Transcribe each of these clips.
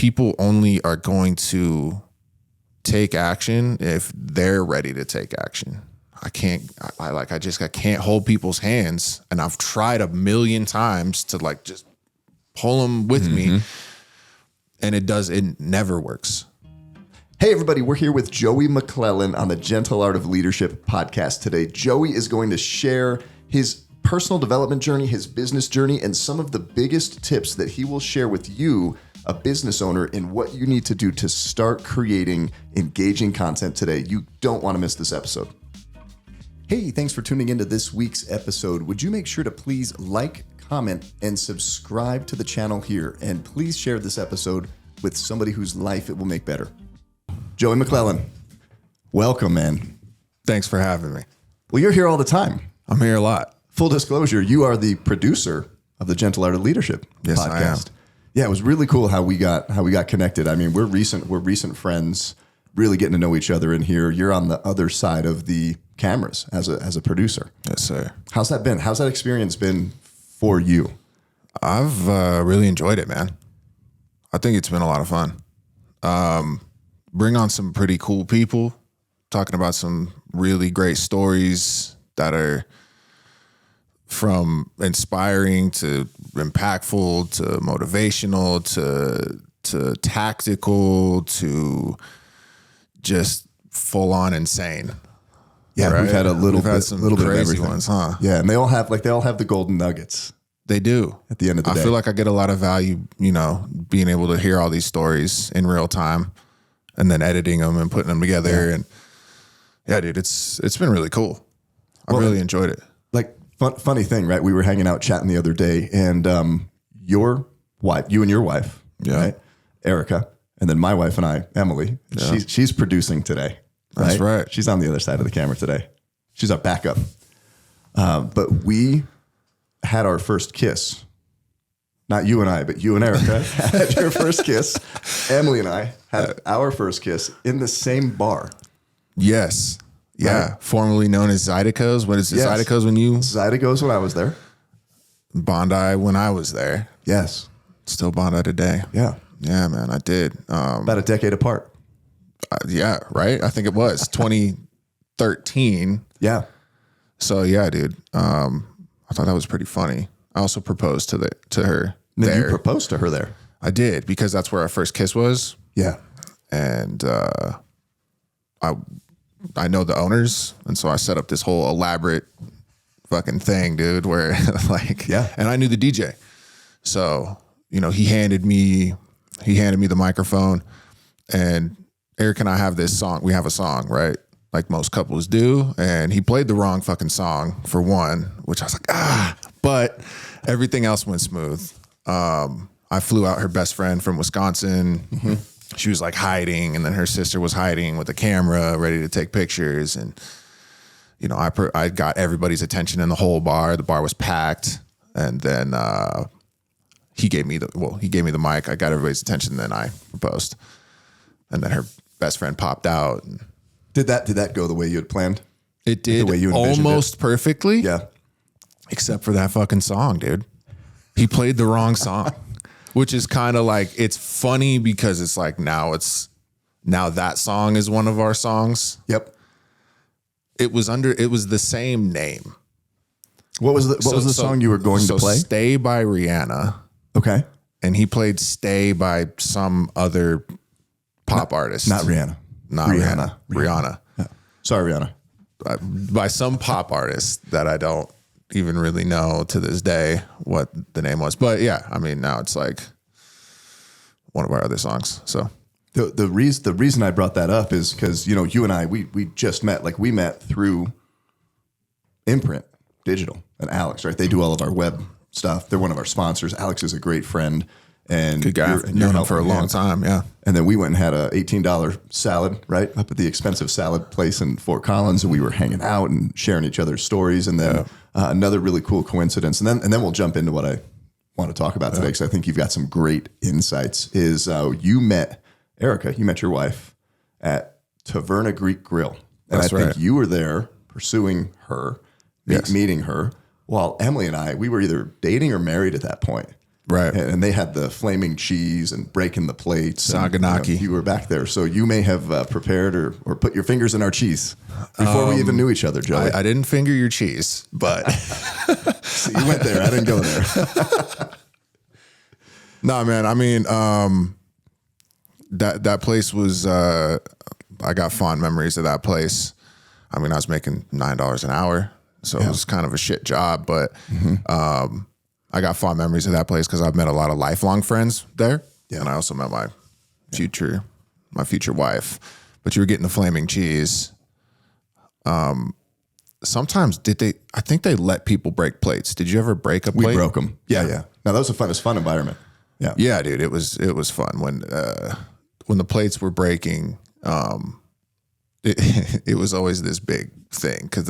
people only are going to take action if they're ready to take action. I can't hold people's hands, and I've tried a million times to like just pull them with me, and it never works. Hey everybody, we're here with Joey McClellan on the Gentle Art of Leadership podcast today. Joey is going to share his personal development journey, his business journey, and some of the biggest tips that he will share with you, a business owner, in what you need to do to start creating engaging content today. You don't want to miss this episode. Hey, thanks for tuning into this week's episode. Would you make sure to please like, comment, and subscribe to the channel here, and please share this episode with somebody whose life it will make better. Joey McClellan, welcome, man. Thanks for having me. Well, you're here all the time. I'm here a lot. Full disclosure, you are the producer of the Gentle Art of Leadership podcast. I am. Yeah, it was really cool how we got connected. I mean, we're recent friends, really getting to know each other in here. You're on the other side of the cameras as a producer. Yes, sir. How's that been? How's that experience been for you? I've really enjoyed it, man. I think it's been a lot of fun. Bring on some pretty cool people, talking about some really great stories that are from inspiring to impactful to motivational to tactical to just full on insane. Yeah, right? we've had some little bit of crazy everything. ones, huh? Yeah, and they all have the golden nuggets. They do. At the end of the day. I feel like I get a lot of value, being able to hear all these stories in real time and then editing them and putting them together. Yeah. And yeah, dude, it's been really cool. I really enjoyed it. Like funny thing, right? We were hanging out chatting the other day, and your wife, you and your wife, right? Erica, and then my wife and I, Emily, she's producing today. Right? That's right. She's on the other side of the camera today. She's our backup. But we had our first kiss. Not you and I, but you and Erica had your first kiss. Emily and I had our first kiss in the same bar. Yes. Yeah. Right. Formerly known as Zydeco's. What is it? Yes. Zydeco's when you? Zydeco's when I was there. Bondi when I was there. Yes. Still Bondi today. Yeah. Yeah, man, I did. About a decade apart. Yeah, right? I think it was 2013. Yeah. So yeah, dude. I thought that was pretty funny. I also proposed to her. Then you proposed to her there. I did, because that's where our first kiss was. Yeah. And I know the owners, and so I set up this whole elaborate fucking thing, dude, where and I knew the DJ. So, he handed me the microphone, and Eric and I have this song. We have a song, right? Like most couples do. And he played the wrong fucking song for one, which I was like, but everything else went smooth. I flew out her best friend from Wisconsin. Mm-hmm. She was like hiding, and then her sister was hiding with a camera ready to take pictures. And, I got everybody's attention in the whole bar. The bar was packed. And then he gave me the mic. I got everybody's attention. Then I proposed. And then her best friend popped out. And Did that go the way you had planned? It did, the way you almost perfectly. Yeah. Except for that fucking song, dude. He played the wrong song, which is kind of like, it's funny because it's like now that song is one of our songs. Yep. It was the same name. What was the song you were going to play? Stay by Rihanna. Okay. And he played Stay by some other pop artist. Not Rihanna. Not Rihanna. Rihanna. Yeah. Sorry, Rihanna. By some pop artist that I don't even really know to this day what the name was. But yeah, I mean, now it's like one of our other songs. So the reason I brought that up is because, you and I, we just met. Like, we met through Imprint Digital and Alex, right? They do all of our web stuff. They're one of our sponsors. Alex is a great friend. And good guy. Known him for a long time, yeah. And then we went and had a $18 salad, right, up at the expensive salad place in Fort Collins, and we were hanging out and sharing each other's stories. And then another really cool coincidence, and then we'll jump into what I want to talk about today, because I think you've got some great insights. Is you met Erica, you met your wife at Taverna Greek Grill, and That's I think right. you were there pursuing her, meeting her, while Emily and I, we were either dating or married at that point. Right. And they had the flaming cheese and breaking the plates. Saganaki. You were back there. So you may have prepared or put your fingers in our cheese before we even knew each other, Joey. I didn't finger your cheese, but See, you went there. I didn't go there. no, man. I mean, that place was, I got fond memories of that place. I mean, I was making $9 an hour, so it was kind of a shit job, but I got fond memories of that place because I've met a lot of lifelong friends there. Yeah. And I also met my future wife. But you were getting the flaming cheese. Sometimes I think they let people break plates. Did you ever break a plate? We broke them. Yeah. No, that was a fun environment. Yeah. Yeah, dude. It was fun when the plates were breaking. It was always this big thing because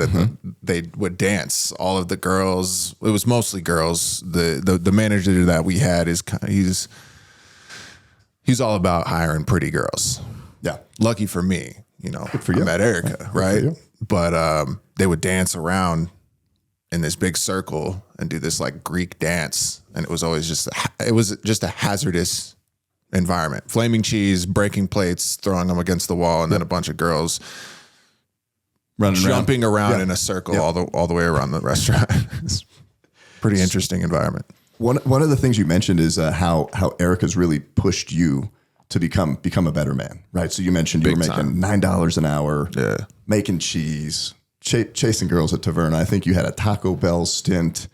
they would dance. All of the girls, it was mostly girls. The manager that we had he's all about hiring pretty girls. Yeah. Lucky for me, Good for you. I met Erica, right? But they would dance around in this big circle and do this like Greek dance, and it was always just a hazardous environment. Flaming cheese, breaking plates, throwing them against the wall, and then a bunch of girls jumping around in a circle all the way around the restaurant. It's pretty interesting environment. One of the things you mentioned is how Erica's really pushed you to become a better man, right? So you mentioned you were making $9 an hour, making cheese, chasing girls at Taverna. I think you had a Taco Bell stint.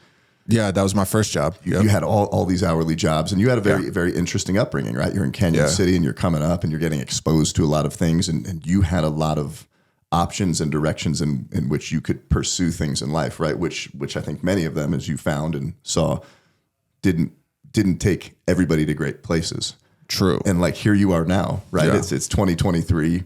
Yeah, that was my first job. Yep. You had all these hourly jobs, and you had a very interesting upbringing, right? You're in Canyon City, and you're coming up, and you're getting exposed to a lot of things, and you had a lot of options and directions in which you could pursue things in life, right? Which I think many of them, as you found and saw, didn't take everybody to great places. True. And like here you are now, right? Yeah. It's 2023.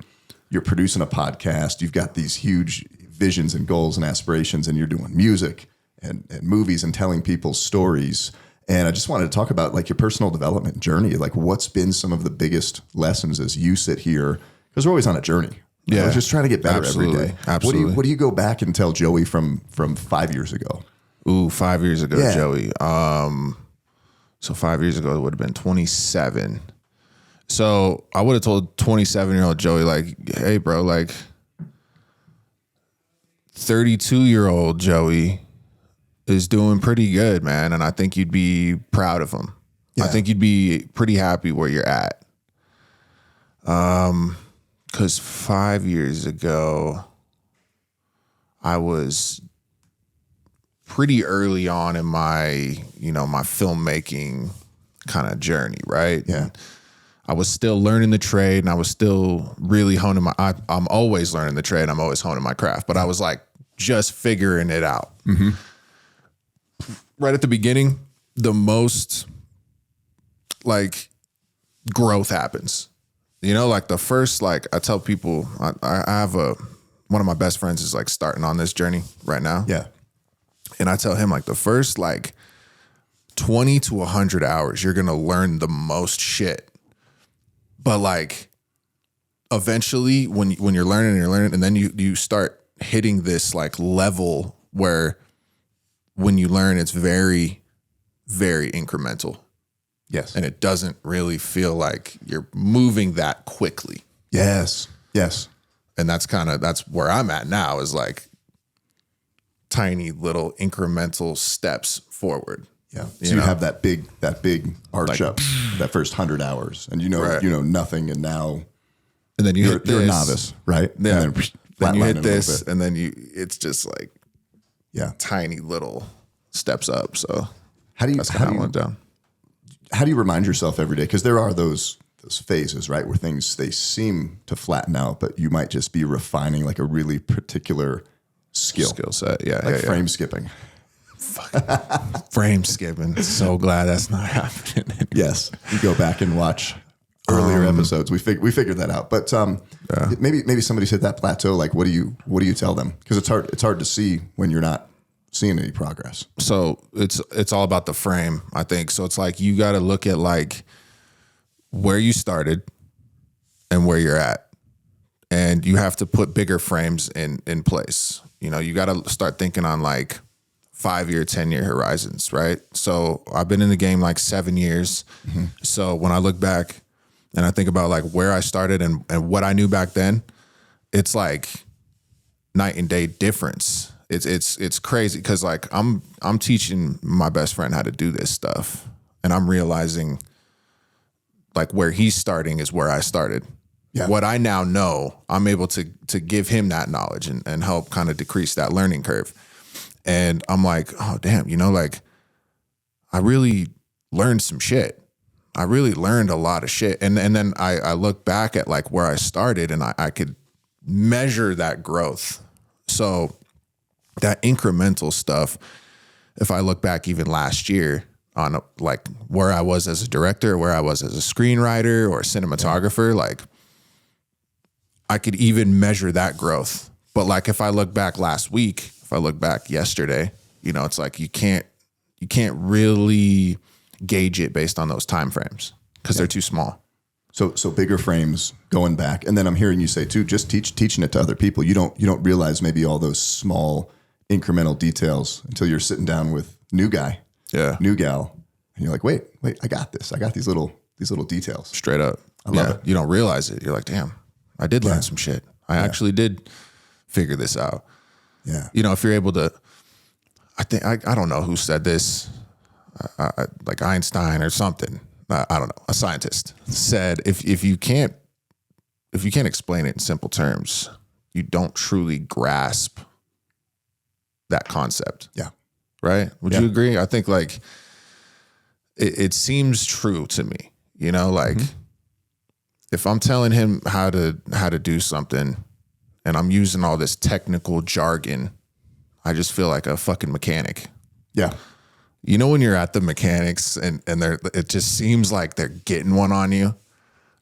You're producing a podcast. You've got these huge visions and goals and aspirations, and you're doing music and movies and telling people stories. And I just wanted to talk about like your personal development journey. Like what's been some of the biggest lessons as you sit here? Because we're always on a journey. Yeah. We're just trying to get better Absolutely. every day. Absolutely. What do you go back and tell Joey from 5 years ago? Ooh, 5 years ago, Joey. So 5 years ago, it would have been 27. So I would have told 27-year-old Joey, like, hey, bro, like 32-year-old Joey is doing pretty good, man. And I think you'd be proud of him. Yeah. I think you'd be pretty happy where you're at. Because 5 years ago, I was pretty early on in my, my filmmaking kind of journey, right? Yeah. And I was still learning the trade, and I was still really honing I'm always learning the trade. I'm always honing my craft, but I was like just figuring it out. Mm-hmm. Right at the beginning, the most like growth happens. Like the first, like I tell people, I have one of my best friends is like starting on this journey right now. Yeah. And I tell him like the first like 20 to 100 hours, you're going to learn the most shit. But like eventually when you're learning, and then you start hitting this like level where when you learn, it's very, very incremental. Yes. And it doesn't really feel like you're moving that quickly. Yes. Yes. And that's where I'm at now, is like tiny little incremental steps forward. Yeah. So you have that big arch like, up that first 100 hours, and you know nothing, and now and then you're a novice, right? Yeah. And then you hit this, and then it's just like tiny little steps up. So that's kind of how it went down. How do you remind yourself every day? Because there are those phases, right, where things they seem to flatten out, but you might just be refining like a really particular skill set. Yeah, like frame skipping. Frame skipping. So glad that's not happening anymore. Yes, you go back and watch earlier episodes. We figured that out, but maybe somebody's hit that plateau. Like, what do you tell them? Because it's hard to see when you're not seeing any progress. So it's all about the frame, I think. So it's like you got to look at like where you started and where you're at, and you have to put bigger frames in place. You got to start thinking on like 5-year, 10-year horizons, right? So I've been in the game like 7 years. So when I look back and I think about like where I started and what I knew back then, it's like night and day difference. It's crazy because like I'm teaching my best friend how to do this stuff, and I'm realizing like where he's starting is where I started. Yeah. What I now know, I'm able to give him that knowledge and help kind of decrease that learning curve. And I'm like, oh damn, like I really learned some shit. I really learned a lot of shit. And then I look back at like where I started and I could measure that growth. So that incremental stuff, if I look back even last year on like where I was as a director, where I was as a screenwriter or a cinematographer, like I could even measure that growth. But like if I look back last week, if I look back yesterday, it's like you can't really gauge it based on those time frames because they're too small. So bigger frames going back. And then I'm hearing you say too, just teaching it to other people. You don't realize maybe all those small incremental details until you're sitting down with new guy, new gal, and you're like, wait, I got this. I got these little details. Straight up. I love it. You don't realize it. You're like, damn, I did learn some shit. I actually did figure this out. Yeah. If you're able to, I think, I don't know who said this, like Einstein or something. I don't know. A scientist said, if you can't explain it in simple terms, you don't truly grasp that concept. Yeah. Right. Would you agree? I think like it seems true to me, like if I'm telling him how to do something and I'm using all this technical jargon, I just feel like a fucking mechanic. Yeah. When you're at the mechanics and it just seems like they're getting one on you.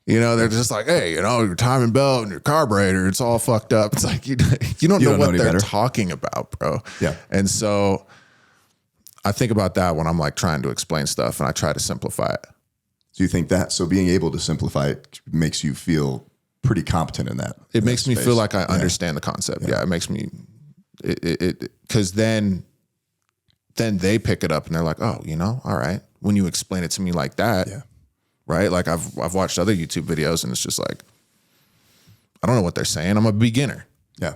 They're just like, hey, your timing belt and your carburetor, it's all fucked up. It's like you don't know what they're talking about, bro. Yeah. And so I think about that when I'm like trying to explain stuff and I try to simplify it. So you think that, so being able to simplify it makes you feel pretty competent in that. It makes me feel like I understand the concept. Yeah. It makes me, because then they pick it up and they're like, oh, all right. When you explain it to me like that, right? Like I've watched other YouTube videos and it's just like, I don't know what they're saying. I'm a beginner. Yeah.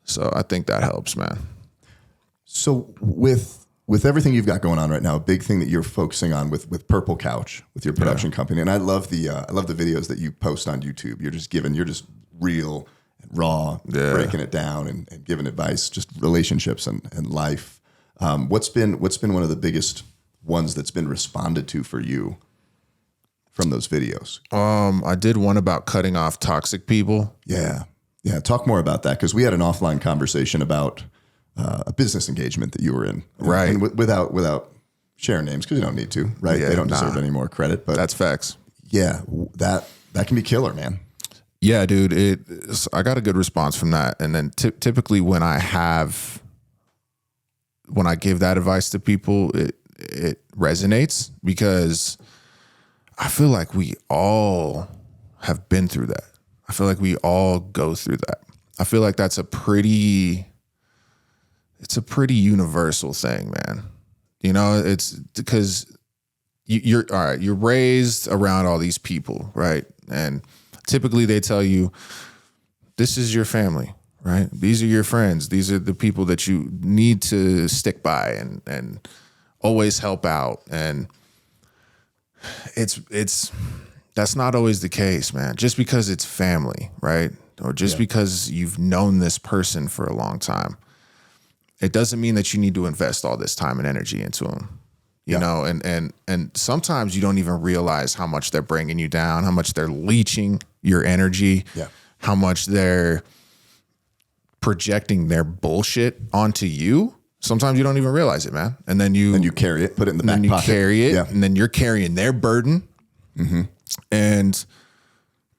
So I think that helps, man. So with everything you've got going on right now, a big thing that you're focusing on with Purple Couch, with your production company, and I love the videos that you post on YouTube. You're just real and raw, breaking it down and giving advice, just relationships and life. What's been one of the biggest ones that's been responded to for you from those videos? I did one about cutting off toxic people. Yeah. Talk more about that, because we had an offline conversation about a business engagement that you were in, right? And without sharing names, because you don't need to, right? They don't deserve any more credit, but that's facts. Yeah, that can be killer, man. Yeah, dude. I got a good response from that, and then typically when I give that advice to people, it resonates because I feel like we all have been through that. I feel like we all go through that. I feel like it's a pretty universal thing, man. It's because you're all right. You're raised around all these people, right? And typically they tell you, this is your family, right? These are your friends. These are the people that you need to stick by and always help out. And that's not always the case, man. Just because it's family, right? Or just because you've known this person for a long time, it doesn't mean that you need to invest all this time and energy into them. You know, and sometimes you don't even realize how much they're bringing you down, how much they're leeching your energy, how much they're projecting their bullshit onto you. Sometimes you don't even realize it, man. And then you carry it, put it in the back pocket. You carry it, and then you're carrying their burden. Mm-hmm. And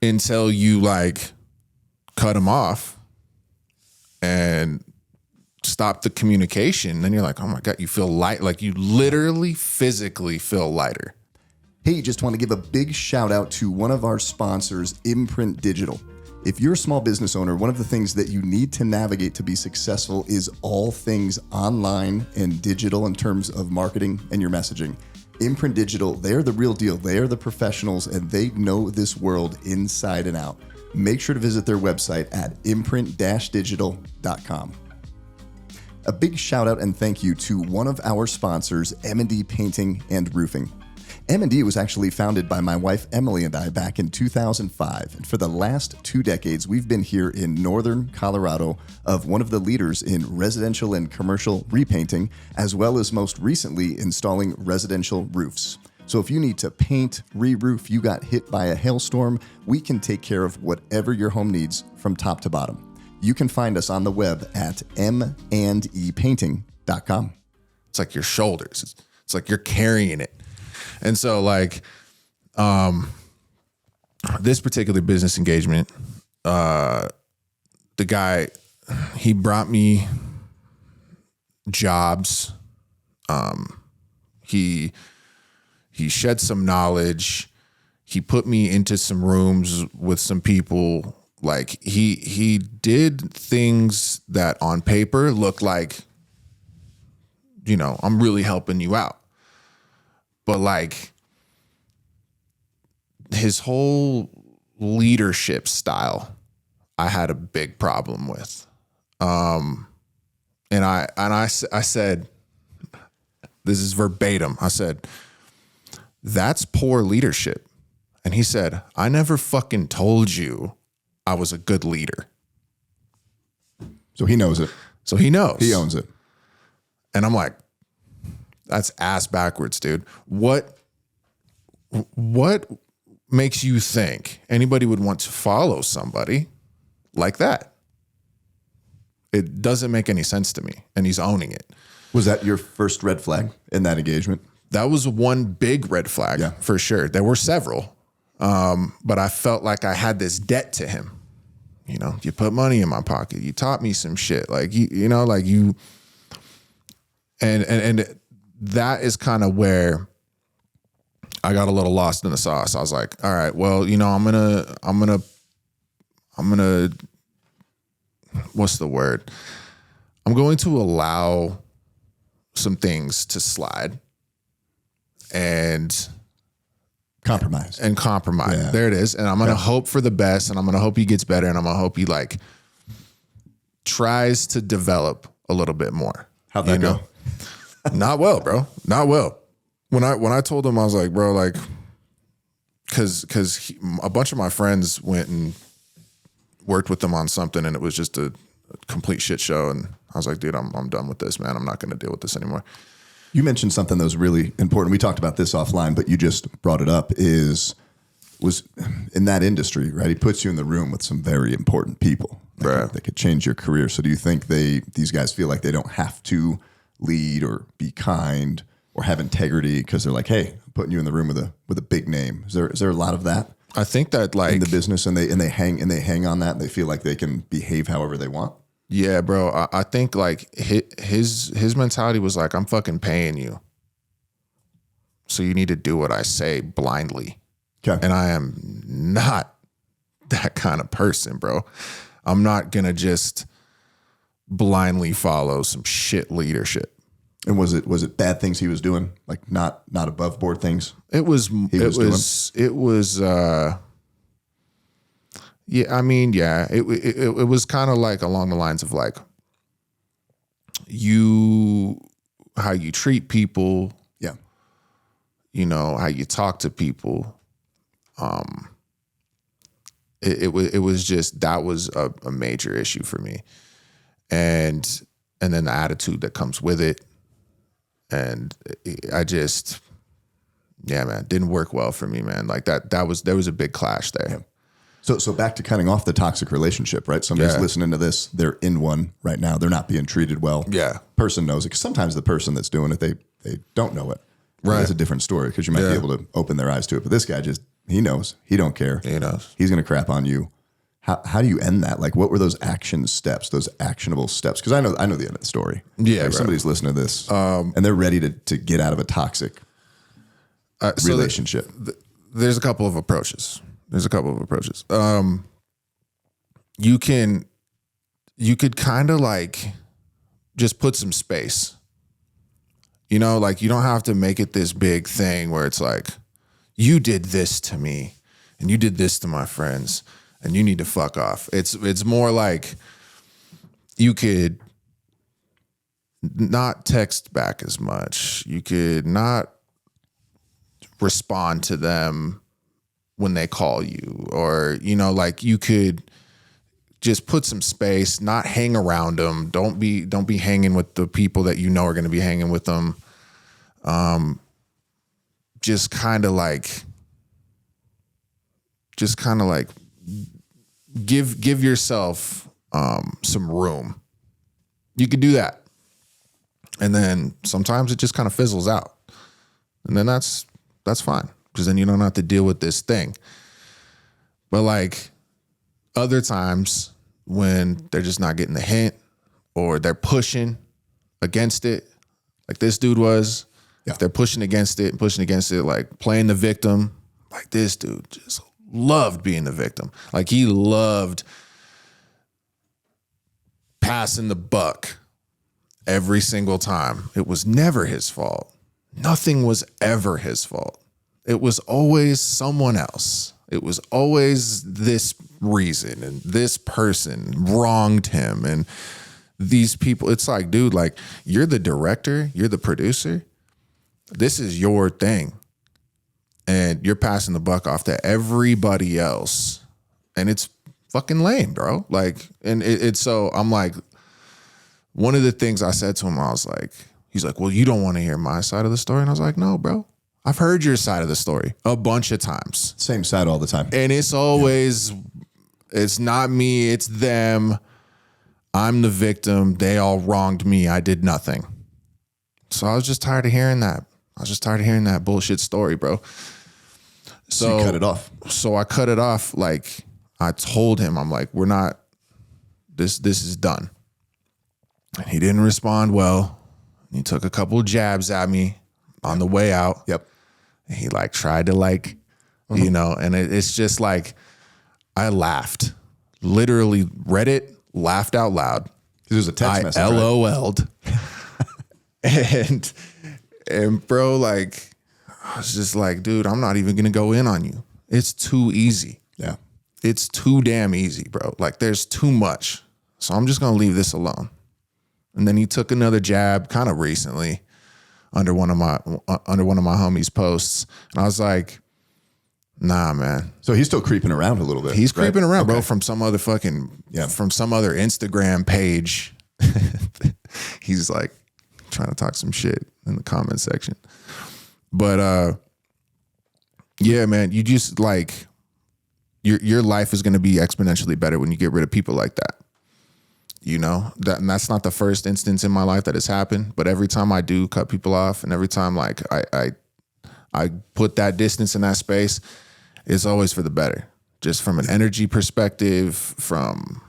until you like cut them off and stop the communication, then you're like, oh my God, you feel light. Like you literally physically feel lighter. Hey, just want to give a big shout out to one of our sponsors, Imprint Digital. If you're a small business owner, one of the things that you need to navigate to be successful is all things online and digital in terms of marketing and your messaging. Imprint Digital, they're the real deal. They are the professionals and they know this world inside and out. Make sure to visit their website at imprint-digital.com. A big shout out and thank you to one of our sponsors, M&D Painting and Roofing. M&D was actually founded by my wife, Emily, and I back in 2005. And for the last 2 decades, we've been here in Northern Colorado of one of the leaders in residential and commercial repainting, as well as most recently installing residential roofs. So if you need to paint, re-roof, you got hit by a hailstorm, we can take care of whatever your home needs from top to bottom. You can find us on the web at mandepainting.com. It's like your shoulders. It's like you're carrying it. And so like this particular business engagement, the guy, he brought me jobs. He shed some knowledge. He put me into some rooms with some people. Like he did things that on paper look like, you know, I'm really helping you out. But like his whole leadership style, I had a big problem with. And I said, this is verbatim. I said, that's poor leadership. And he said, I never fucking told you I was a good leader. So he knows it. So he knows. He owns it. And I'm like, that's ass backwards, dude. What makes you think anybody would want to follow somebody like that? It doesn't make any sense to me. And he's owning it. Was that your first red flag in that engagement? That was one big red flag, for sure. There were several. But I felt like I had this debt to him. You know, you put money in my pocket. You taught me some shit. Like, you know, like you, and that is kind of where I got a little lost in the sauce. I was like, all right, well, you know, I'm gonna, what's the word? I'm going to allow some things to slide and compromise. Yeah. There it is. And I'm going to hope for the best, and I'm going to hope he gets better, and I'm going to hope he like tries to develop a little bit more. How'd that go? Not well, bro. Not well. When I told him, I was like, bro, like, cause a bunch of my friends went and worked with them on something, and it was just a complete shit show. And I was like, dude, I'm done with this, man. I'm not going to deal with this anymore. You mentioned something that was really important. We talked about this offline, but you just brought it up, was in that industry, right? He puts you in the room with some very important people that could change your career. So do you think these guys feel like they don't have to lead or be kind or have integrity because they're like, hey, I'm putting you in the room with a big name? Is there a lot of that? I think that like in the business, and they hang on that, and they feel like they can behave however they want. Yeah, bro. I think like his mentality was like, I'm fucking paying you, so you need to do what I say blindly. Okay. And I am not that kind of person, bro. I'm not gonna just blindly follow some shit leadership. And was it bad things he was doing, like not above board things? It was. Yeah, I mean, yeah, it was kind of like along the lines of like how you treat people, yeah, you know, how you talk to people. It was just, that was a major issue for me, and then the attitude that comes with it, and I just, yeah, man, didn't work well for me, man. Like there was a big clash there. Yeah. So back to cutting off the toxic relationship, right? Somebody's listening to this, they're in one right now. They're not being treated well. Yeah. Person knows it. Because sometimes the person that's doing it, they don't know it. Right. That's a different story because you might be able to open their eyes to it. But this guy he knows. He don't care. He knows. He's going to crap on you. How do you end that? Like, what were those action steps, those actionable steps? Because I know the end of the story. Yeah. Like somebody's listening to this and they're ready to get out of a toxic relationship. There's a couple of approaches. you could kind of like just put some space. You know, like you don't have to make it this big thing where it's like, you did this to me and you did this to my friends and you need to fuck off. It's more like you could not text back as much. You could not respond to them when they call you, or, you know, like you could just put some space, not hang around them. Don't be hanging with the people that you know are going to be hanging with them. Just kind of like give yourself some room. You could do that. And then sometimes it just kind of fizzles out. And then that's fine, because then you don't have to deal with this thing. But like other times when they're just not getting the hint, or they're pushing against it, like this dude was, if they're pushing against it, like playing the victim, like this dude just loved being the victim. Like he loved passing the buck every single time. It was never his fault. Nothing was ever his fault. It was always someone else. It was always this reason, and this person wronged him, and these people. It's like, dude, like you're the director, you're the producer. This is your thing. And you're passing the buck off to everybody else. And it's fucking lame, bro. Like, and it's so I'm like, one of the things I said to him, I was like, he's like, well, you don't want to hear my side of the story. And I was like, no, bro. I've heard your side of the story a bunch of times. Same side all the time. And it's always, it's not me, it's them. I'm the victim. They all wronged me. I did nothing. So I was just tired of hearing that. I was just tired of hearing that bullshit story, bro. So you cut it off. So I cut it off. Like I told him, I'm like, we're not, this is done. And he didn't respond well. He took a couple jabs at me on the way out. Yep. And he like tried to like, you know, and it's just like, I laughed, literally read it, laughed out loud. There's a text message. I LOL'd. And bro, like, I was just like, dude, I'm not even going to go in on you. It's too easy. Yeah. It's too damn easy, bro. Like there's too much. So I'm just going to leave this alone. And then he took another jab kind of recently under one of my homies' posts. And I was like, nah, man. So he's still creeping around a little bit. He's creeping around, okay, bro, from some other from some other Instagram page. He's like trying to talk some shit in the comment section. But yeah, man, you just like your life is going to be exponentially better when you get rid of people like that. You know, and that's not the first instance in my life that has happened, but every time I do cut people off, and every time like I put that distance in that space, it's always for the better. Just from an energy perspective, from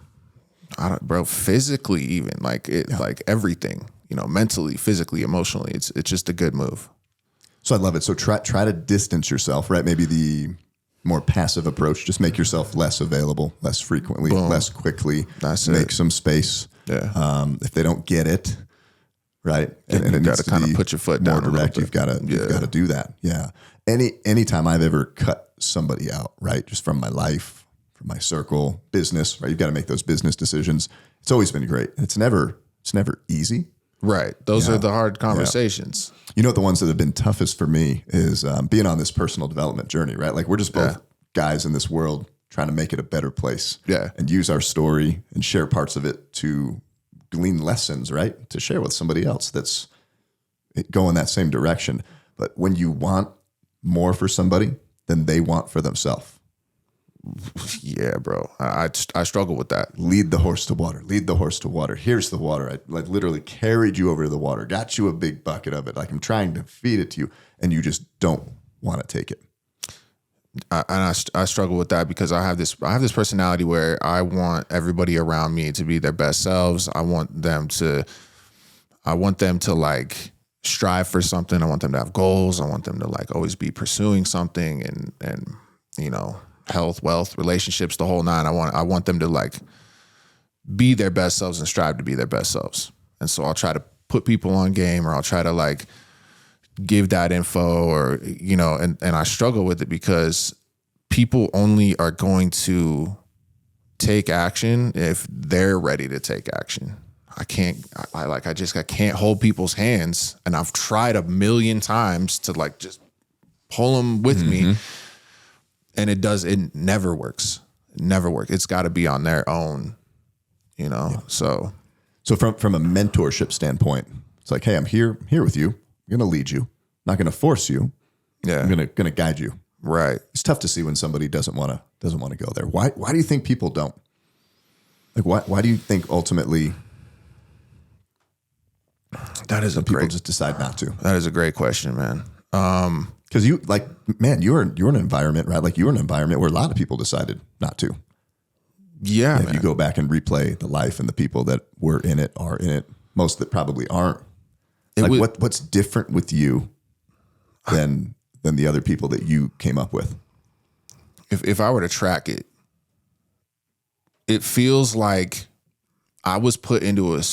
physically even, like like everything, you know, mentally, physically, emotionally, it's just a good move. So I love it. So try to distance yourself, right? Maybe the more passive approach, just make yourself less available, less frequently, less quickly. Make some space. Yeah. If they don't get it, right? And you got to kind of put your foot down. More direct. You've got to do that. Yeah. Anytime I've ever cut somebody out, right, just from my life, from my circle, business, right? You've got to make those business decisions. It's always been great. It's never easy. Right. Those are the hard conversations. Yeah. You know, the ones that have been toughest for me is being on this personal development journey, right? Like we're just both guys in this world trying to make it a better place. Yeah. And use our story and share parts of it to glean lessons, right? To share with somebody else that's going that same direction. But when you want more for somebody than they want for themselves. Yeah, bro. I struggle with that. Lead the horse to water. Lead the horse to water. Here's the water. I like literally carried you over to the water, got you a big bucket of it. Like I'm trying to feed it to you, and you just don't want to take it. I struggle with that because I have this personality where I want everybody around me to be their best selves. I want them to like strive for something. I want them to have goals. I want them to like always be pursuing something, and you know, health, wealth, relationships, the whole nine. I want them to like be their best selves and strive to be their best selves. And so I'll try to put people on game, or I'll try to like give that info, or, you know, and I struggle with it because people only are going to take action if they're ready to take action. I can't hold people's hands, and I've tried a million times to like just pull them with me, and it never works. It never works. It's got to be on their own, you know. Yeah. So from a mentorship standpoint, it's like, hey, I'm here with you. I'm gonna lead you. I'm not gonna force you. Yeah, I'm gonna guide you. Right. It's tough to see when somebody doesn't want to go there. Why do you think people don't? Like why do you think ultimately people just decide not to? That is a great question, man. Because you're in an environment, right? Like you were in an environment where a lot of people decided not to. Yeah. And if you go back and replay the life and the people that were in it are in it, most that probably aren't. What's different with you than the other people that you came up with? If I were to track it, it feels like I was put into a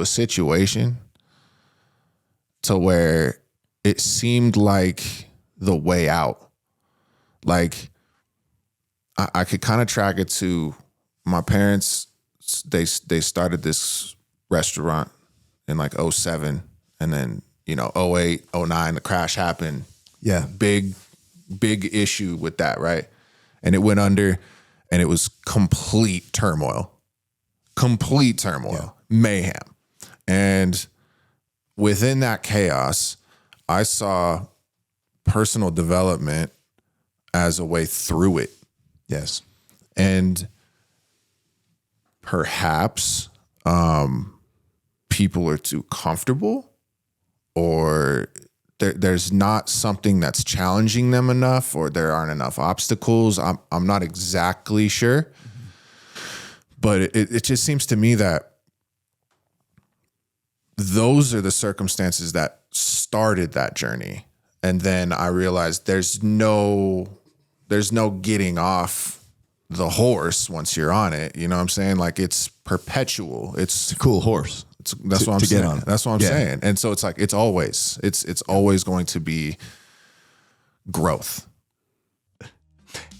situation to where it seemed like the way out. Like I could kind of track it to my parents. They started this restaurant in like 2007, and then, you know, 2008, 2009, the crash happened. Yeah. Big issue with that, right? And it went under, and it was complete turmoil, mayhem. And within that chaos, I saw personal development as a way through it. Yes. And perhaps people are too comfortable, or there's not something that's challenging them enough, or there aren't enough obstacles. I'm not exactly sure, but it just seems to me that those are the circumstances that started that journey. And then I realized there's no getting off the horse once you're on it. You know what I'm saying? Like it's perpetual. It's a cool horse. That's what I'm saying. That's what I'm saying. And so it's like, it's always going to be growth.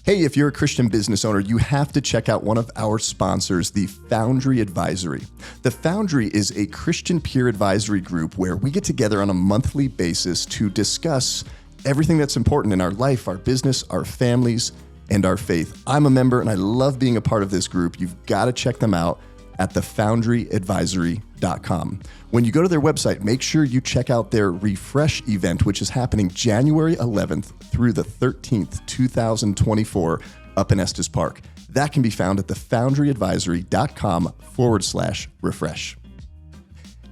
Hey, if you're a Christian business owner, you have to check out one of our sponsors, the Foundry Advisory. The Foundry is a Christian peer advisory group where we get together on a monthly basis to discuss everything that's important in our life, our business, our families, and our faith. I'm a member and I love being a part of this group. You've got to check them out at thefoundryadvisory.com. When you go to their website, make sure you check out their Refresh event, which is happening January 11th through the 13th, 2024, up in Estes Park. That can be found at thefoundryadvisory.com/refresh.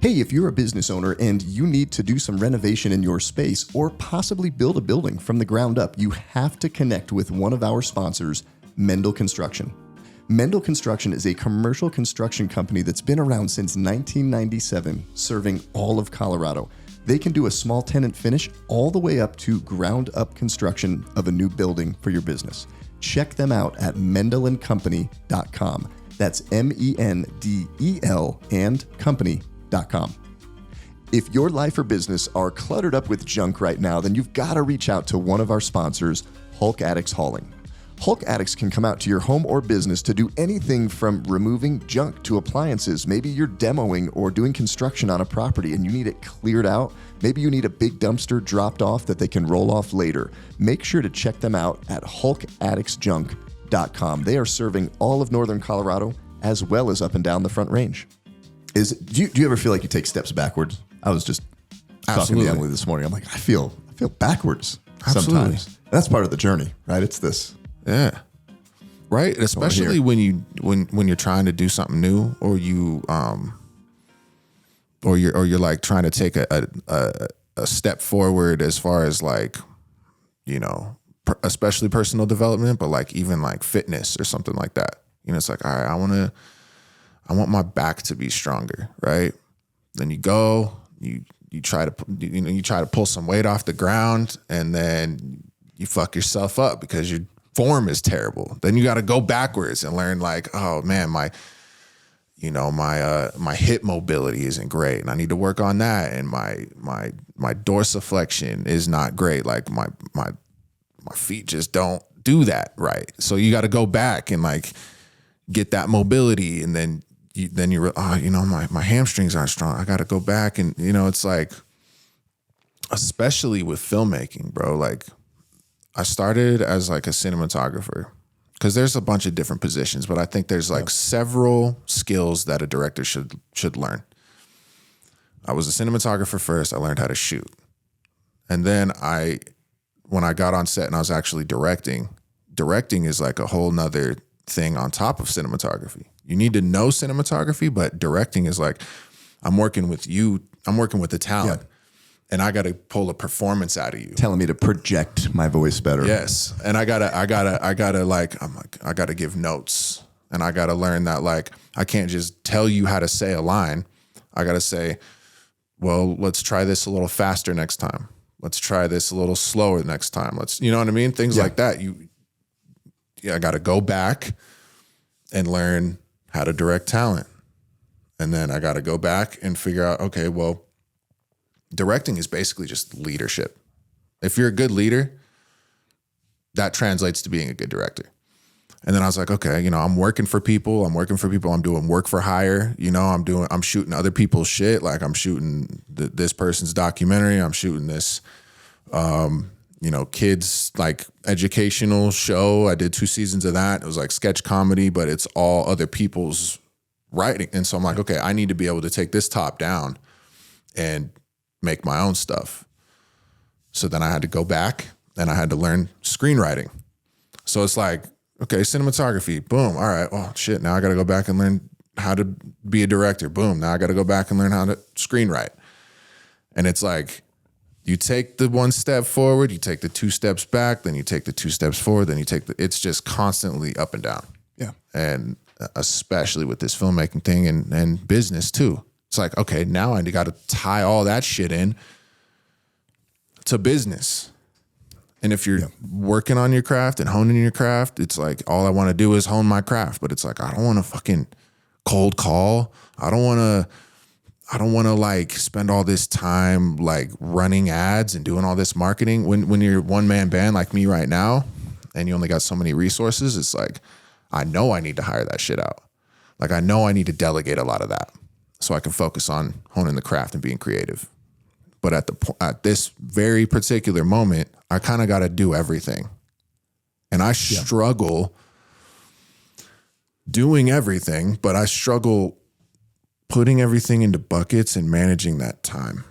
Hey, if you're a business owner and you need to do some renovation in your space or possibly build a building from the ground up, you have to connect with one of our sponsors, Mendel Construction. Mendel Construction is a commercial construction company that's been around since 1997, serving all of Colorado. They can do a small tenant finish all the way up to ground up construction of a new building for your business. Check them out at mendelandcompany.com. That's MENDEL and company.com. If your life or business are cluttered up with junk right now, then you've got to reach out to one of our sponsors, Hulk Addicts Hauling. Hulk Addicts can come out to your home or business to do anything from removing junk to appliances. Maybe you're demoing or doing construction on a property and you need it cleared out. Maybe you need a big dumpster dropped off that they can roll off later. Make sure to check them out at hulkaddictsjunk.com. They are serving all of northern Colorado as well as up and down the Front Range. Do you ever feel like you take steps backwards? I was just talking to Emily this morning. I'm like, I feel backwards sometimes. That's part of the journey, right? It's this. Yeah. Right. Especially when you're trying to do something new, or you're like trying to take a step forward as far as like, you know, especially personal development, but like even like fitness or something like that. You know, it's like, all right, I want my back to be stronger. Right. Then you go, you try to pull some weight off the ground, and then you fuck yourself up because you're form is terrible. Then you got to go backwards and learn like, oh man, my hip mobility isn't great, and I need to work on that. And my dorsiflexion is not great. Like my feet just don't do that right. So you got to go back and like get that mobility, and then my hamstrings aren't strong. I got to go back, and it's like, especially with filmmaking, bro. Like I started as like a cinematographer, because there's a bunch of different positions, but I think there's like several skills that a director should learn. I was a cinematographer first. I learned how to shoot. And then when I got on set and I was actually directing is like a whole nother thing on top of cinematography. You need to know cinematography, but directing is like, I'm working with the talent. Yeah. And I got to pull a performance out of you. Telling me to project my voice better. Yes. And I gotta give notes, and I gotta learn that like, I can't just tell you how to say a line. I gotta say, well, let's try this a little faster next time. Let's try this a little slower next time. You know what I mean? Things like that. I gotta go back and learn how to direct talent. And then I gotta go back and figure out, okay, well, directing is basically just leadership. If you're a good leader, that translates to being a good director. And then I was like, okay, I'm working for people. I'm doing work for hire. I'm shooting other people's shit. Like I'm shooting this person's documentary. I'm shooting this, kids like educational show. I did 2 seasons of that. It was like sketch comedy, but it's all other people's writing. And so I'm like, okay, I need to be able to take this top down and make my own stuff. So then I had to go back and I had to learn screenwriting. So it's like, okay, cinematography, boom. All right, well, shit, now I got to go back and learn how to be a director. Boom, now I got to go back and learn how to screenwrite. And it's like, you take the 1 step forward, you take the 2 steps back, then you take the 2 steps forward, then it's just constantly up and down. Yeah. And especially with this filmmaking thing and business too. It's like, okay, now I got to tie all that shit in to business. And if you're working on your craft and honing your craft, it's like, all I want to do is hone my craft. But it's like, I don't want to fucking cold call. I don't want to like spend all this time like running ads and doing all this marketing. When you're a one-man band like me right now, and you only got so many resources, it's like, I know I need to hire that shit out. Like I know I need to delegate a lot of that, so I can focus on honing the craft and being creative. But at this very particular moment, I kind of got to do everything. And I struggle doing everything, but I struggle putting everything into buckets and managing that time.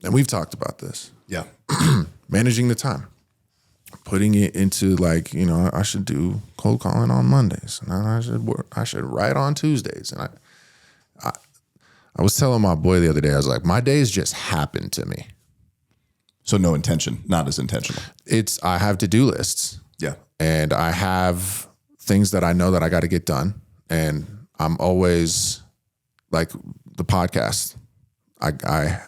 And we've talked about this. Yeah. Managing the time. Putting it into like, I should do cold calling on Mondays, and I should write on Tuesdays. And I was telling my boy the other day, I was like, my days just happen to me. So no intention, not as intentional. I have to-do lists. Yeah. And I have things that I know that I got to get done. And I'm always like the podcast. I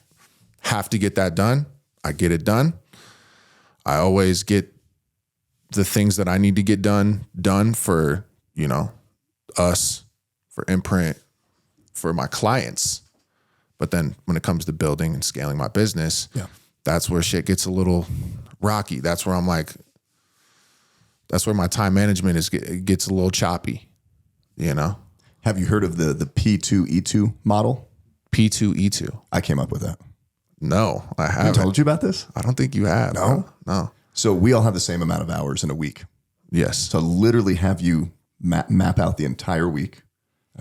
have to get that done. I get it done. I always get the things that I need to get done for, us, for Imprint, for my clients. But then when it comes to building and scaling my business, that's where shit gets a little rocky. That's where I'm like, that's where my time management gets a little choppy, Have you heard of the P2E2 model? P2E2. I came up with that. No, I haven't. I told you about this? I don't think you have. No. So we all have the same amount of hours in a week. Yes. So literally have you map out the entire week.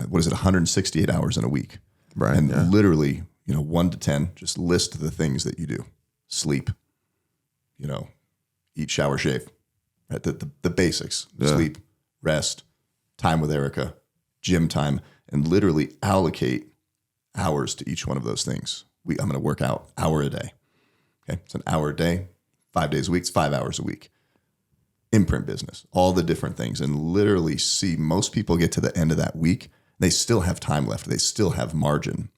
What is it? 168 hours in a week. Right. And literally, 1 to 10, just list the things that you do. Sleep, eat, shower, shave. Right? The basics. Yeah. Sleep, rest, time with Erica, gym time, and literally allocate hours to each one of those things. I'm going to work out hour a day. Okay. It's an hour a day, 5 days a week, it's 5 hours a week. Imprint business, all the different things, and literally see most people get to the end of that week. They still have time left. They still have margin,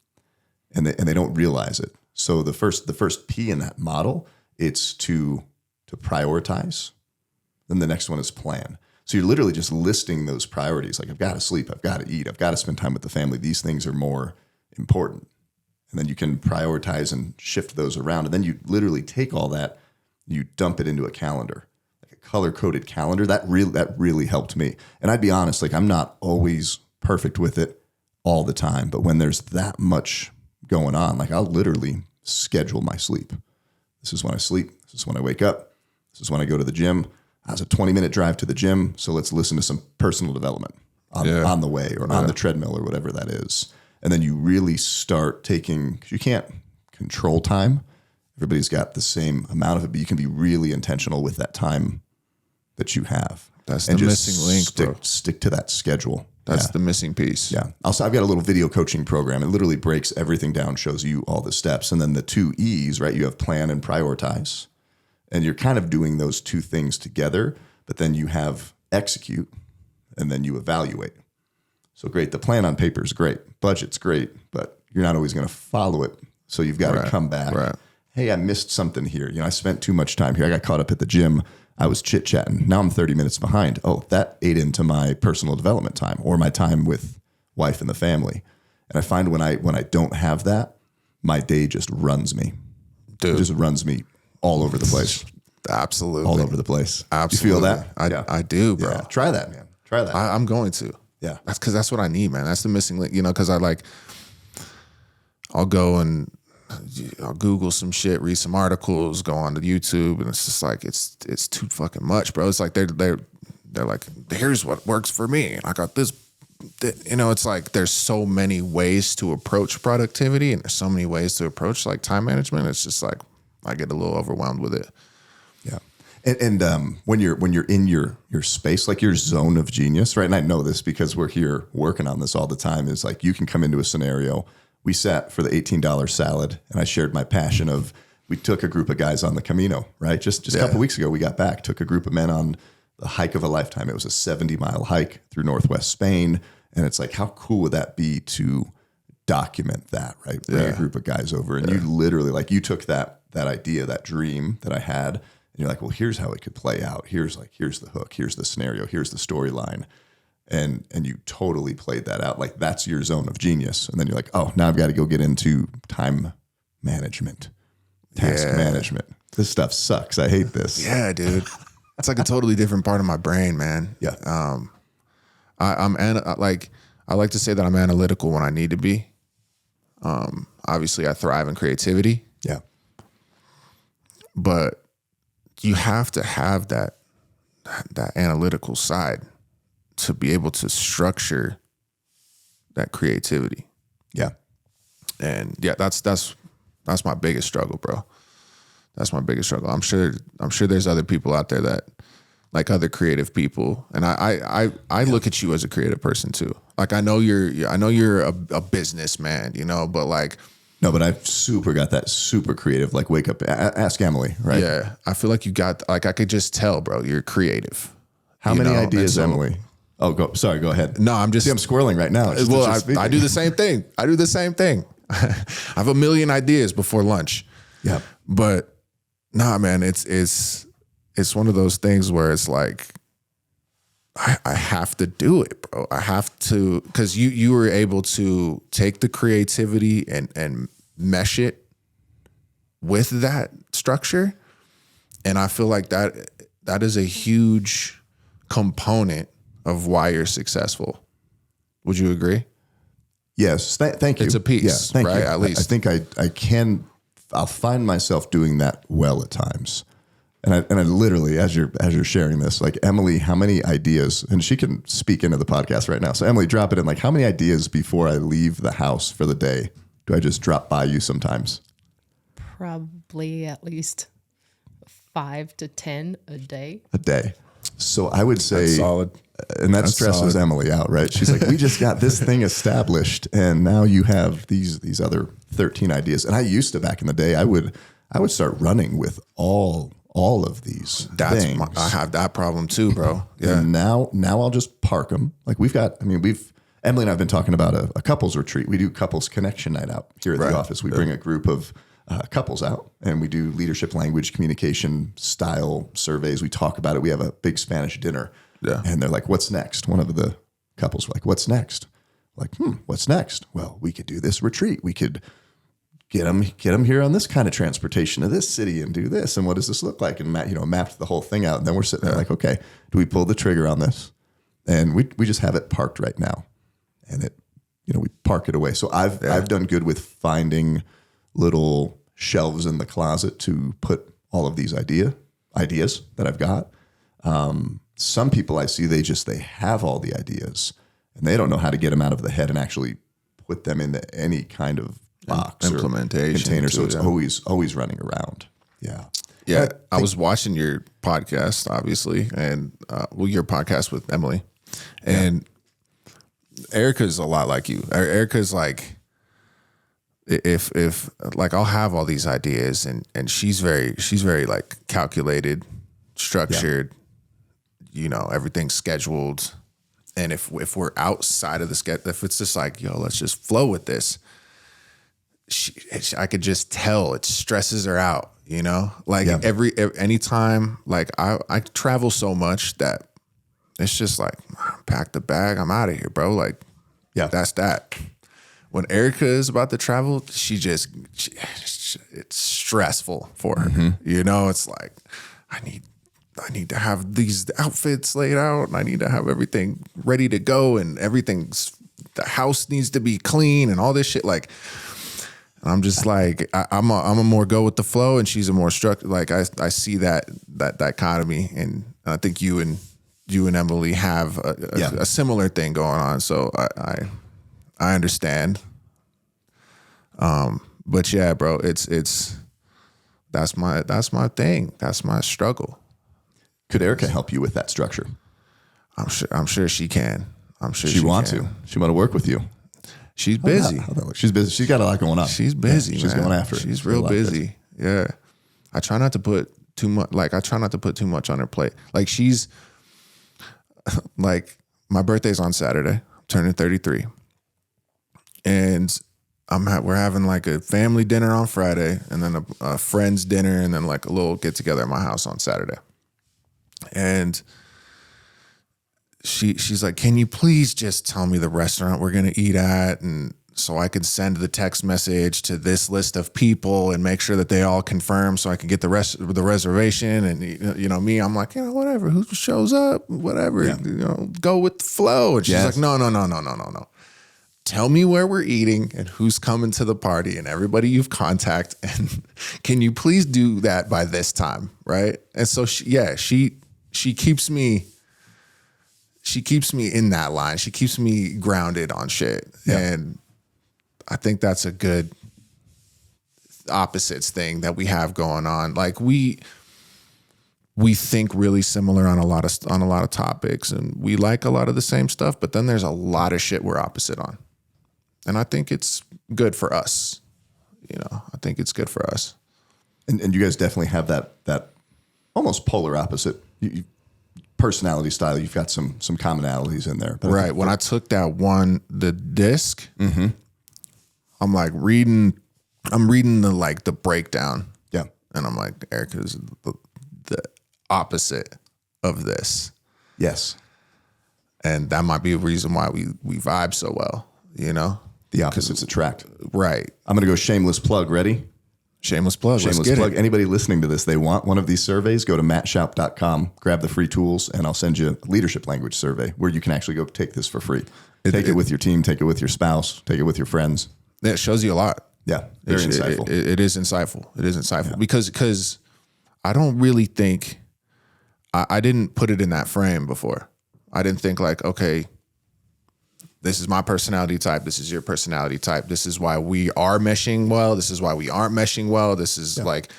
and they don't realize it. So the first P in that model, it's to prioritize, Then the next one is plan. So you're literally just listing those priorities. Like, I've got to sleep, I've got to eat, I've got to spend time with the family. These things are more important. And then you can prioritize and shift those around. And then you literally take all that, you dump it into a calendar, like a color-coded calendar. That really helped me. And I'd be honest, like, I'm not always perfect with it all the time. But when there's that much going on, like, I'll literally schedule my sleep. This is when I sleep. This is when I wake up. This is when I go to the gym. I was a 20-minute drive to the gym, so let's listen to some personal development on the way or on the treadmill or whatever that is. And then you really start taking, because you can't control time. Everybody's got the same amount of it, but you can be really intentional with that time that you have. That's the missing link, bro. Stick to that schedule. That's the missing piece. Yeah. Also, I've got a little video coaching program. It literally breaks everything down, shows you all the steps. And then the 2 E's, right? You have plan and prioritize. And you're kind of doing those two things together, but then you have execute and then you evaluate. So great. The plan on paper is great. Budget's great, but you're not always going to follow it. So you've got to come back. Right. Hey, I missed something here. I spent too much time here. I got caught up at the gym. I was chit-chatting. Now I'm 30 minutes behind. Oh, that ate into my personal development time or my time with wife and the family. And I find when I don't have that, my day just runs me. Dude. It just runs me all over the place. Absolutely. All over the place. Absolutely. You feel that? I do, bro. Yeah. Try that, man. Try that. I'm going to. Yeah. That's because that's what I need, man. That's the missing link, because I'll go and I'll Google some shit, read some articles, go on to YouTube, and it's just like, it's too fucking much, bro. It's like, they're like, here's what works for me. And I got this, it's like, there's so many ways to approach productivity and there's so many ways to approach like time management. It's just like, I get a little overwhelmed with it. Yeah. And when you're in your space, like your zone of genius, right? And I know this because we're here working on this all the time, is like, you can come into a scenario. We sat for the $18 salad and I shared my passion of, we took a group of guys on the Camino, right? Just a couple weeks ago, we got back, took a group of men on the hike of a lifetime. It was a 70-mile hike through Northwest Spain. And it's like, how cool would that be to document that, right? Bring a group of guys over. And you literally, like, you took that idea, that dream that I had, and you're like, well, here's how it could play out. Here's the hook, here's the scenario, here's the storyline. And you totally played that out. Like, that's your zone of genius. And then you're like, oh, now I've got to go get into time management, task management. This stuff sucks. I hate this. Yeah, dude. It's like a totally different part of my brain, man. Yeah. I like to say that I'm analytical when I need to be. Obviously I thrive in creativity. Yeah. But you have to have that analytical side to be able to structure that creativity. Yeah. And yeah, that's my biggest struggle, bro. That's my biggest struggle. I'm sure there's other people out there that, like, other creative people, and I look at you as a creative person too. Like, I know you're a businessman, but like, no, but I've got that super creative, like, wake up, ask Emily, right? Yeah, I feel like you got, like, I could just tell, bro, you're creative. How many ideas, Emily? Oh, go ahead. No, I'm squirreling right now. I do the same thing. I have a million ideas before lunch. Yeah. But nah, man, it's one of those things where it's like, I have to do it, bro. I have to, because you were able to take the creativity and mesh it with that structure. And I feel like that is a huge component of why you're successful. Would you agree? Yes. Thank you. It's a piece, yeah, thank right? You. At least. I think I'll find myself doing that well at times. And I literally, as you're sharing this, like, Emily, how many ideas, and she can speak into the podcast right now. So Emily, drop it in. Like, how many ideas before I leave the house for the day do I just drop by you sometimes? Probably at least 5 to 10 a day. A day. So I would say, that's solid. And that stresses Emily out, right? She's like, we just got this thing established, and now you have these other 13 ideas. And I used to, back in the day, I would start running with all of these things. I have that problem too, bro. Yeah. And now I'll just park them. Like, Emily and I've been talking about a couples retreat. We do couples connection night out here at the office. We bring a group of couples out, and we do leadership, language, communication, style surveys. We talk about it. We have a big Spanish dinner, and they're like, "What's next?" One of the couples were like, "What's next?" Like, what's next? Well, we could do this retreat. We could get them here on this kind of transportation to this city and do this. And what does this look like? And mapped the whole thing out. And then we're sitting there like, okay, do we pull the trigger on this? And we just have it parked right now, and we park it away. So I've done good with finding little shelves in the closet to put all of these ideas that I've got. Some people I see, they have all the ideas and they don't know how to get them out of the head and actually put them into any kind of box implementation or container. So it's always running around. Yeah. Yeah. I was watching your podcast, obviously, and your podcast with Emily, and Erica's a lot like you. Erica's like, if like I'll have all these ideas and she's very like calculated, structured, everything's scheduled. And if we're outside of the schedule, if it's just like, let's just flow with this, I could just tell it stresses her out, like anytime, like I travel so much that it's just like, pack the bag, I'm out of here, bro. Like, that's that. When Erica is about to travel, it's stressful for her. Mm-hmm. It's like, I need to have these outfits laid out, and I need to have everything ready to go, and the house needs to be clean and all this shit. Like, I'm just like, I'm a more go with the flow, and she's a more structured. Like I see that dichotomy, and I think you and Emily have a similar thing going on. So I understand. But yeah, bro, that's my thing. That's my struggle. Could Erica help you with that structure? I'm sure she can. I'm sure she wants to. She want to work with you. She's busy. She's busy. She's got a lot going on. She's busy. She's going after it. She's real busy. Yeah. I try not to put too much. Like I try not to put too much on her plate. Like she's like, my birthday's on Saturday. I'm turning 33, and we're having like a family dinner on Friday, and then a friend's dinner, and then like a little get together at my house on Saturday. And she's like, can you please just tell me the restaurant we're going to eat at? And so I could send the text message to this list of people and make sure that they all confirm so I can get the reservation. And, me, I'm like, whatever, who shows up, whatever, go with the flow. And she's like, no. Tell me where we're eating and who's coming to the party and everybody you've contacted. And can you please do that by this time? Right. And so she keeps me in that line. She keeps me grounded on shit. Yeah. And I think that's a good opposites thing that we have going on. Like we think really similar on a lot of topics, and we like a lot of the same stuff, but then there's a lot of shit we're opposite on. And I think it's good for us. I think it's good for us. And you guys definitely have that almost polar opposite personality style. You've got some commonalities in there. But right. When I took the disc, mm-hmm. I'm reading the breakdown. Yeah. And I'm like, Erica's the opposite of this. Yes. And that might be a reason why we vibe so well, The opposites attract. Right. I'm going to go shameless plug. Ready? Shameless plug. Shameless plug. Anybody listening to this, they want one of these surveys, go to mattshoup.com, grab the free tools, and I'll send you a leadership language survey where you can actually go take this for free. Take it with your team, take it with your spouse, take it with your friends. It shows you a lot. Yeah. Very insightful. It is insightful. It is insightful because I don't really think, I didn't put it in that frame before. I didn't think like, okay, this is my personality type. This is your personality type. This is why we are meshing well. This is why we aren't meshing well. This is like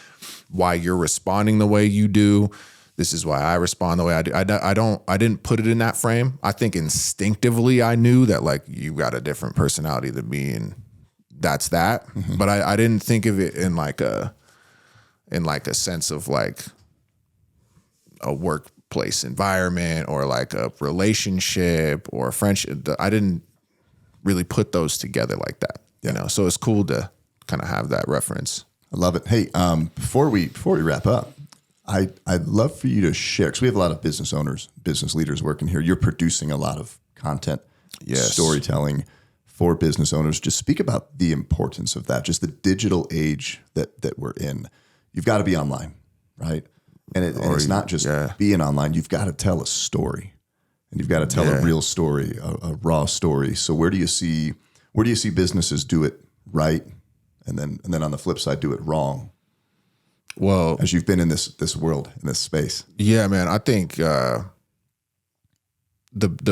why you're responding the way you do. This is why I respond the way I do. I didn't put it in that frame. I think instinctively I knew that like you got a different personality than me, and that's that. Mm-hmm. But I didn't think of it in like a sense of like a workplace environment or like a relationship or a friendship. I didn't really put those together like that, So it's cool to kind of have that reference. I love it. Hey, before we wrap up, I'd love for you to share, because we have a lot of business owners, business leaders working here. You're producing a lot of content, storytelling for business owners. Just speak about the importance of that, just the digital age that we're in. You've got to be online, right? And it's not just being online. You've got to tell a story, and you've got to tell a real story, a raw story. So where do you see businesses do it right, and then on the flip side do it wrong? Well, as you've been in this world, in this space. Yeah, man. I think the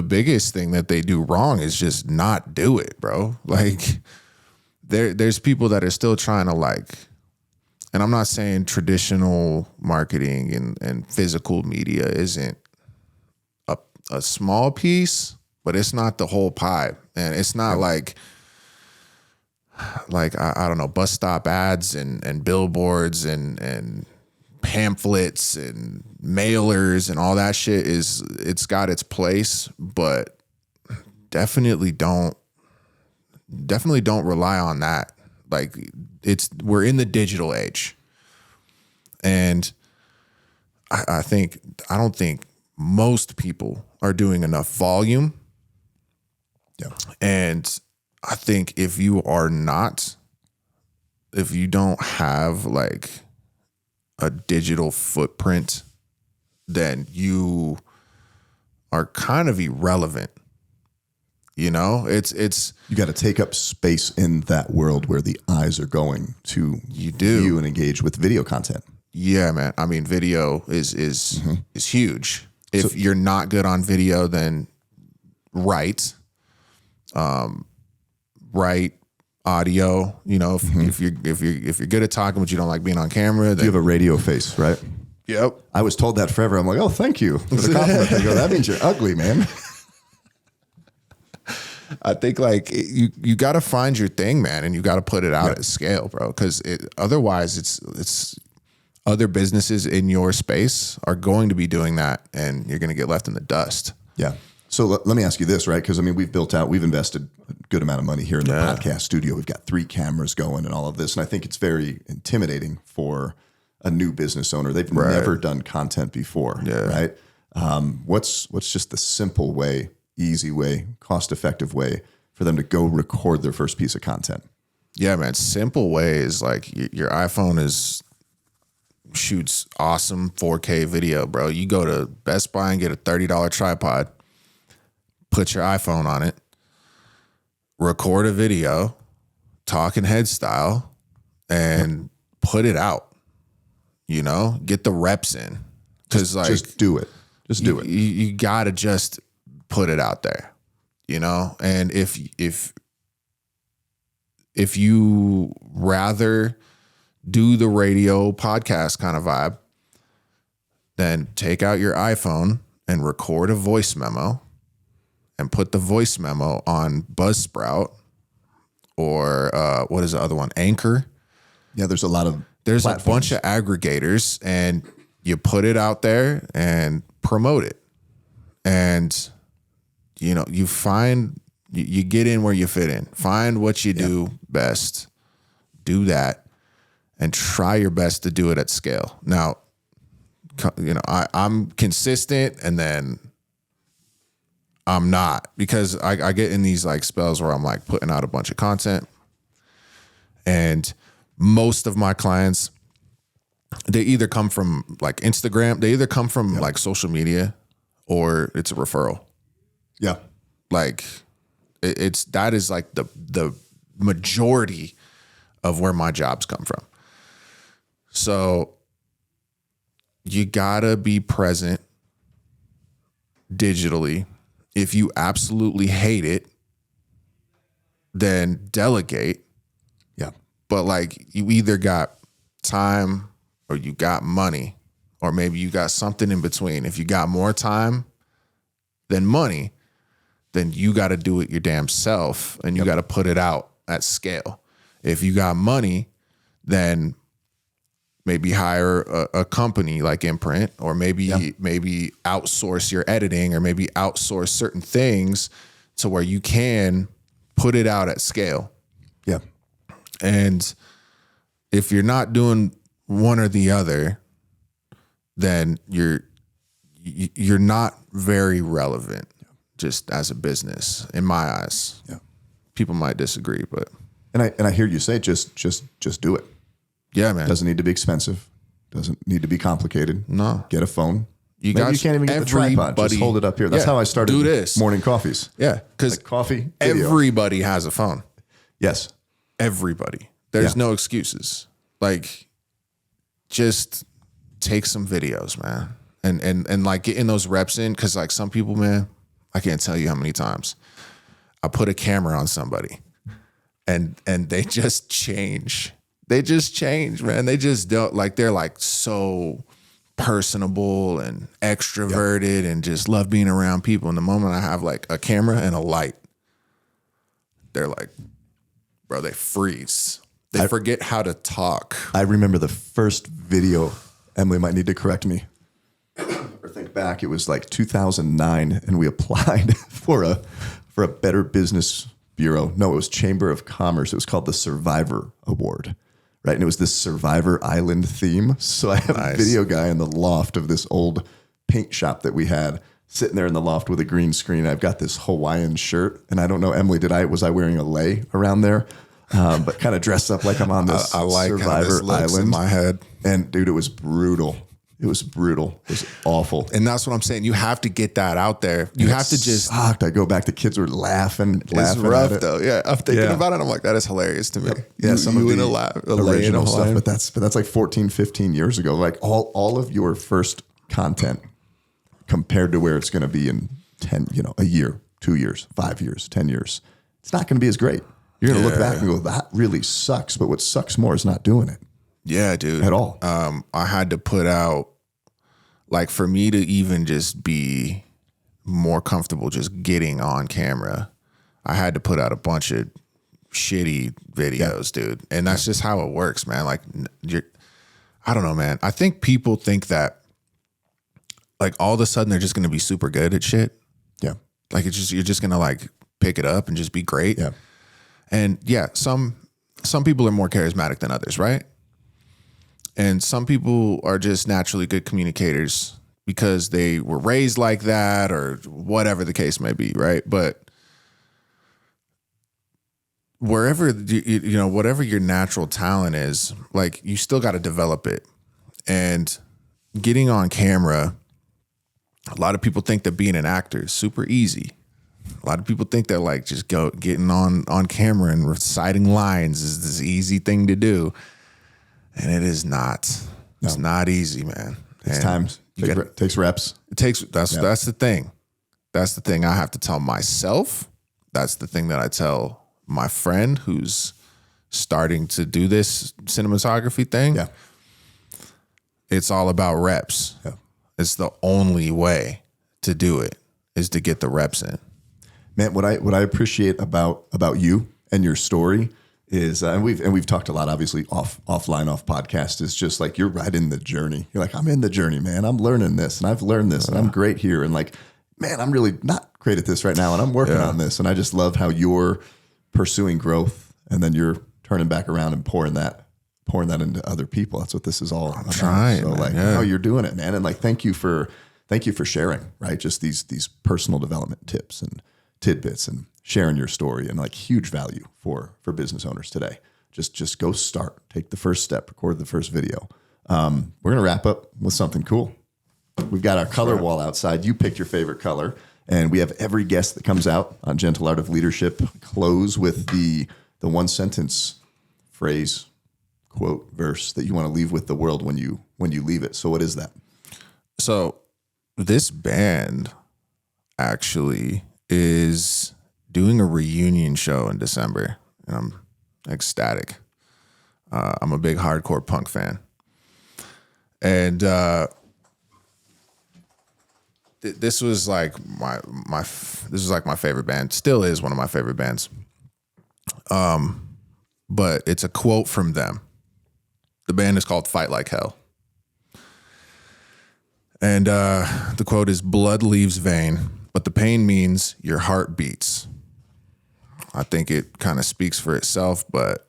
biggest thing that they do wrong is just not do it, bro. Like there's people that are still trying to like, and I'm not saying traditional marketing and physical media isn't a small piece, but it's not the whole pie. And it's not like I don't know, bus stop ads and billboards and pamphlets and mailers and all that shit it's got its place, but definitely don't rely on that. Like we're in the digital age, and I don't think most people are doing enough volume. Yeah. And I think if you don't have like a digital footprint, then you are kind of irrelevant. You know, it's you got to take up space in that world where the eyes are going to view and engage with video content. Yeah, man. I mean, video is huge. If you're not good on video, then write audio. You know, if you're good at talking but you don't like being on camera, then you have a radio face, right? Yep. I was told that forever. I'm like, oh, thank you for the compliment. They go, that means you're ugly, man. I think like you got to find your thing, man, and you got to put it out at scale, bro. Because otherwise, it's other businesses in your space are going to be doing that, and you're going to get left in the dust. Yeah. So let me ask you this, right? Because I mean, we've invested a good amount of money here in the podcast studio. We've got 3 cameras going and all of this, and I think it's very intimidating for a new business owner. They've never done content before, right? What's just the simple way, easy way, cost-effective way for them to go record their first piece of content? Yeah, man. Simple way is like your iPhone shoots awesome 4K video, bro. You go to Best Buy and get a $30 tripod, put your iPhone on it, record a video, talking head style, and put it out. You know, get the reps in. Because like, just do it. Just do it. You gotta just put it out there. You know, and if you rather do the radio podcast kind of vibe, then take out your iPhone and record a voice memo and put the voice memo on Buzzsprout or what is the other one? Anchor. Yeah, there's a a bunch of aggregators, and you put it out there and promote it. And you know, you get in where you fit in. Find what you do best. Do that and try your best to do it at scale. Now, you know, I'm consistent and then I'm not, because I get in these like spells where I'm like putting out a bunch of content, and most of my clients, they either come from like Instagram, they either come from like social media, or it's a referral. Yeah. Like that is like the majority of where my jobs come from. So you gotta be present digitally. If you absolutely hate it, then delegate. Yeah. But like you either got time or you got money, or maybe you got something in between. If you got more time than money, then you got to do it your damn self, and you got to put it out at scale. If you got money, then maybe hire a company like Imprint, or maybe outsource your editing, or maybe outsource certain things to where you can put it out at scale. Yeah. And if you're not doing one or the other, then you're not very relevant just as a business in my eyes. Yeah. People might disagree, but and I hear you say just do it. yeah, man. Doesn't need to be expensive. Doesn't need to be complicated. No. Get a phone. You Maybe you can't even get the tripod. Just hold it up here. That's how I started do this. morning coffees. Yeah, because Like coffee, video. everybody has a phone. Yes. Everybody. There's no excuses. Like, just take some videos, man. And like getting those reps in, because like some people, man, I can't tell you how many times I put a camera on somebody and they just change. They just change, man. They just don't, like, they're like so personable and extroverted and just love being around people. And the moment I have like a camera and a light, they're like, bro, they freeze. They forget how to talk. I remember the first video. Emily might need to correct me or think back. It was like 2009, and we applied for a Better Business Bureau. No, it was Chamber of Commerce. It was called the Survivor Award, right? And it was this Survivor Island theme. So I have a video guy in the loft of this old paint shop that we had, sitting there in the loft with a green screen. I've got this Hawaiian shirt, and I don't know, Emily, was I wearing a lei around there? But kind of dressed up like I'm on this I like Survivor how this looks Island. in my head. And dude, it was brutal. It was brutal. It was awful. And that's what I'm saying. You have to get that out there. You have to just. Sucked. I go back. The kids were laughing. It's rough though. Yeah, I'm thinking about it. I'm like, that is hilarious to me. Yeah, some of the original stuff, Hawaiian. but that's like 14, 15 years ago. Like all of your first content compared to where it's going to be in 10, a year, 2 years, 5 years, 10 years, it's not going to be as great. You're going to look back and go, that really sucks. But what sucks more is not doing it. Yeah, dude. At all. I had to put out, like, for me to even just be more comfortable just getting on camera, I had to put out a bunch of shitty videos, dude. And that's just how it works, man. Like, I don't know, man. I think people think that, like, all of a sudden they're just going to be super good at shit. Yeah. Like, you're just going to, like, pick it up and just be great. Yeah. And yeah, some people are more charismatic than others, right? And some people are just naturally good communicators because they were raised like that or whatever the case may be, right? But wherever, whatever your natural talent is, like, you still got to develop it. And getting on camera, a lot of people think that being an actor is super easy. A lot of people think that, like, just getting on camera and reciting lines is this easy thing to do. And it is not. No. It's not easy, man. It's times. Takes reps. That's the thing. That's the thing I have to tell myself. That's the thing that I tell my friend who's starting to do this cinematography thing. Yeah. It's all about reps. Yeah. It's the only way to do it is to get the reps in. Man, what I appreciate about you and your story is, and we've talked a lot, obviously off podcast, is just like, you're right in the journey. You're like, I'm in the journey, man. I'm learning this, and I've learned this, and I'm great here. And like, man, I'm really not great at this right now, and I'm working on this. And I just love how you're pursuing growth, and then you're turning back around and pouring that into other people. That's what this is all about. Trying, so man, like, how you're doing it, man. And like, thank you for sharing, right? Just these personal development tips and tidbits and sharing your story, and like, huge value for business owners today. Just go start, take the first step, record the first video. We're going to wrap up with something cool. We've got our color wall outside. You picked your favorite color, and we have every guest that comes out on Gentle Art of Leadership close with the one sentence phrase, quote, verse that you want to leave with the world when you leave it. So what is that? So this band actually is doing a reunion show in December, and I'm ecstatic. I'm a big hardcore punk fan, and this was like my favorite band. Still is one of my favorite bands. But it's a quote from them. The band is called Fight Like Hell, and the quote is, "Blood leaves vein, but the pain means your heart beats." I think it kind of speaks for itself, but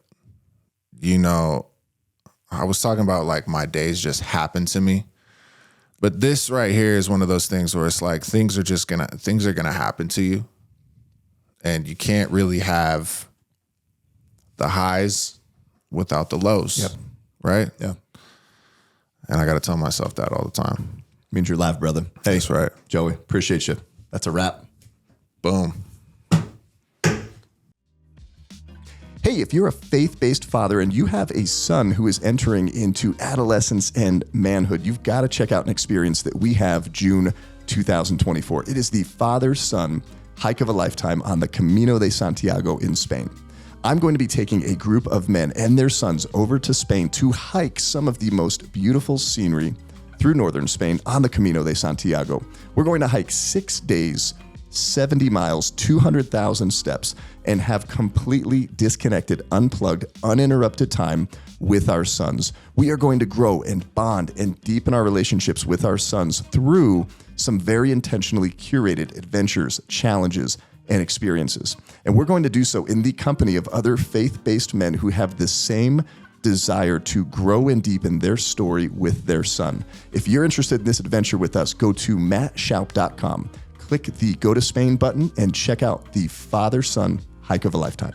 I was talking about like my days just happen to me. But this right here is one of those things where it's like things are gonna happen to you. And you can't really have the highs without the lows. Yep. Right? Yeah. And I gotta tell myself that all the time. Means you're live, brother. Hey, That's right. Joey, appreciate you. That's a wrap. Boom. Hey, if you're a faith-based father and you have a son who is entering into adolescence and manhood, you've got to check out an experience that we have June 2024. It is the father-son hike of a lifetime on the Camino de Santiago in Spain. I'm going to be taking a group of men and their sons over to Spain to hike some of the most beautiful scenery through northern Spain on the Camino de Santiago. We're going to hike 6 days, 70 miles, 200,000 steps, and have completely disconnected, unplugged, uninterrupted time with our sons. We are going to grow and bond and deepen our relationships with our sons through some very intentionally curated adventures, challenges, and experiences. And we're going to do so in the company of other faith-based men who have the same desire to grow and deepen their story with their son. If you're interested in this adventure with us, go to mattshoup.com. Click the Go to Spain button and check out the father-son hike of a lifetime.